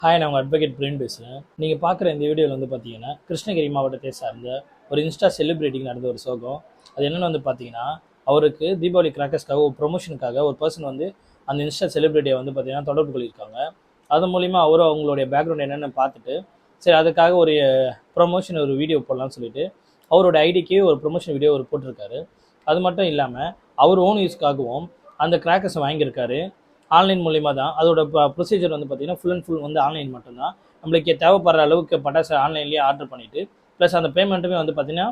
Hi, நான் உங்கள் advocate Biren பேசுகிறேன். நீங்கள் பார்க்குற இந்த வீடியோவில் வந்து பார்த்தீங்கன்னா, கிருஷ்ணகிரி மாவட்டத்தை சார்ந்த ஒரு இன்ஸ்டா செலிபிரிட்டிக்கு நடந்த ஒரு சோகம். அது என்னென்னு வந்து பார்த்தீங்கன்னா, அவருக்கு தீபாவளி கிராக்கர்ஸ்க்காக ஒரு ப்ரொமோஷனுக்காக ஒரு பர்சன் வந்து அந்த இன்ஸ்டா செலிபிரிட்டியை வந்து பார்த்தீங்கன்னா தொடர்பு கொள்ளியிருக்காங்க. அது மூலிமா அவரும் அவங்களுடைய பேக்ரவுண்ட் என்னென்னு பார்த்துட்டு, சரி அதுக்காக ஒரு ப்ரொமோஷன் ஒரு வீடியோ போடலான்னு சொல்லிட்டு அவரோட ஐடிக்கு ஒரு ப்ரொமோஷன் வீடியோ ஒரு போட்டிருக்காரு. அது மட்டும் இல்லாமல் அவர் ஓன் யூஸ்க்காகவும் அந்த கிராக்கர்ஸை வாங்கியிருக்காரு. ஆன்லைன் மூலிமா தான் அதோட ப்ரொசீஜர் வந்து பார்த்தீங்கன்னா ஃபுல் அண்ட் ஃபுல் வந்து ஆன்லைன் மட்டும்தான். நம்மளுக்கு தேவைப்படுற அளவுக்கு பட்டாசு ஆன்லைன்லேயே ஆர்டர் பண்ணிவிட்டு ப்ளஸ் அந்த பேமெண்ட்டுமே வந்து பார்த்தீங்கன்னா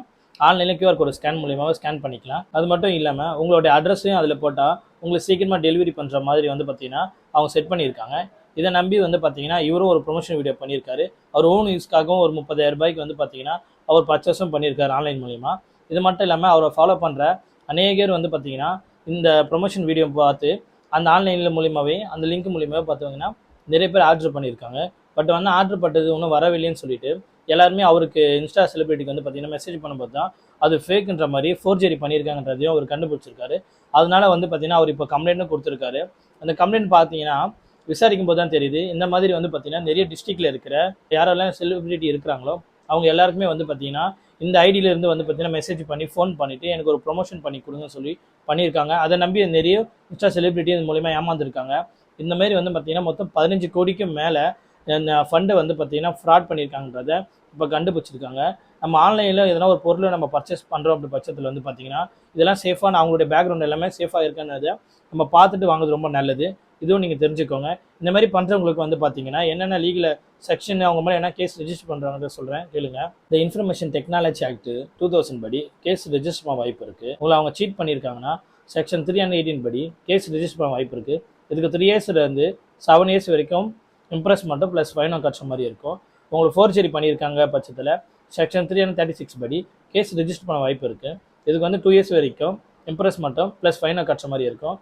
ஆன்லைனில் QR கோடு ஸ்கேன் மூலியமாக ஸ்கேன் பண்ணிக்கலாம். அது மட்டும் இல்லாமல் உங்களுடைய அட்ரஸையும் அதில் போட்டால் உங்களுக்கு சீக்கிரமாக டெலிவரி பண்ணுற மாதிரி வந்து பார்த்தீங்கன்னா அவங்க செட் பண்ணியிருக்காங்க. இதை நம்பி வந்து பார்த்தீங்கன்னா இவரும் ஒரு ப்ரொமோஷன் வீடியோ பண்ணியிருக்காரு. அவர் ஓன் யூஸ்க்காகவும் ஒரு 30,000 ரூபாய்க்கு வந்து பார்த்தீங்கன்னா அவர் பர்ச்சேஸும் பண்ணியிருக்காரு ஆன்லைன் மூலிமா. இது மட்டும் இல்லாமல் அவரை ஃபாலோ பண்ணுற அநேகர் வந்து பார்த்தீங்கன்னா இந்த ப்ரொமோஷன் வீடியோ பார்த்து அந்த ஆன்லைனில் மூலியமாகவே அந்த லிங்க் மூலியமாகவே பார்த்தீங்கன்னா நிறைய பேர் ஆர்டர் பண்ணியிருக்காங்க. பட் வந்து ஆர்டர் பட்டது ஒன்றும் வரவில்லைன்னு சொல்லிட்டு எல்லாருமே அவருக்கு இன்ஸ்டா செலிபிரிட்டிக்கு வந்து பார்த்தீங்கன்னா மெசேஜ் பண்ணும்போது தான் அது ஃபேக்குன்ற மாதிரி ஃபோர்ஜரி பண்ணியிருக்காங்கன்றதையும் அவர் கண்டுபிடிச்சிருக்காரு. அதனால வந்து பார்த்தீங்கன்னா அவர் இப்போ கம்ப்ளைண்ட்டும் கொடுத்துருக்காரு. அந்த கம்ப்ளைண்ட் பார்த்தீங்கன்னா விசாரிக்கும் போது தான் தெரியுது, இந்த மாதிரி வந்து பார்த்தீங்கன்னா நிறைய டிஸ்ட்ரிக்டில் இருக்கிற யாரெல்லாம் செலிபிரிட்டி இருக்கிறாங்களோ அவங்க எல்லாருக்குமே வந்து பார்த்தீங்கன்னா இந்த ஐடியிலேருந்து வந்து பார்த்தீங்கன்னா மெசேஜ் பண்ணி ஃபோன் பண்ணிவிட்டு எனக்கு ஒரு ப்ரொமோஷன் பண்ணி கொடுங்கன்னு சொல்லி பண்ணியிருக்காங்க. அதை நம்பி நிறைய இன்ஸ்டா செலிபிரிட்டி இது மூலிமா ஏமாந்துருக்காங்க. இந்த மாதிரி வந்து பார்த்தீங்கன்னா மொத்தம் 15 கோடிக்கும் மேலே ஃபண்டை வந்து பார்த்தீங்கன்னா ஃப்ராட் பண்ணியிருக்காங்கன்றத இப்போ கண்டுபிடிச்சிருக்காங்க. நம்ம ஆன்லைனில் எதனா ஒரு பொருளை நம்ம பர்ச்சேஸ் பண்ணுறோம் அப்படி பட்சத்தில் வந்து பார்த்தீங்கன்னா இதெல்லாம் சேஃபான அவங்களுடைய பேக்ரவுண்ட் எல்லாமே சேஃபாக இருக்குன்றதை நம்ம பார்த்துட்டு வாங்குறது ரொம்ப நல்லது. இதுவும் நீங்கள் தெரிஞ்சுக்கோங்க. இந்த மாதிரி பண்ணுறவங்களுக்கு வந்து பார்த்தீங்கன்னா என்னென்ன லீகல் செக்ஷன் அவங்க மேலே என்ன கேஸ் ரெஜிஸ்டர் பண்ணுறாங்கன்னு சொல்கிறேன் கேளுங்க. இந்த இன்ஃபர்மேஷன் டெக்னாலஜி ஆக்ட் 2000 படி கேஸ் ரெஜிஸ்டர் பண்ண வாய்ப்பு இருக்குது. உங்களை அவங்க சீட் பண்ணியிருக்காங்கன்னா செக்ஷன் 318 படி கேஸ் ரெஜிஸ்டர் பண்ண வாய்ப்பு இருக்குது. இதுக்கு 3 இயர்ஸ்லேருந்து 7 இயர்ஸ் வரைக்கும் இம்ப்ரெஸ் மட்டும் ப்ளஸ் ஃபைனும் கட்டுற மாதிரி இருக்கும். உங்களுக்கு ஃபோர்ஜரி பண்ணியிருக்காங்க பட்சத்தில் செக்ஷன் 336 படி கேஸ் ரெஜிஸ்டர் பண்ண வாய்ப்பு இருக்குது. இதுக்கு வந்து 2 இயர்ஸ் வரைக்கும் இம்ப்ரெஸ் மட்டும் ப்ளஸ் ஃபைனை கட்டுற மாதிரி இருக்கும்.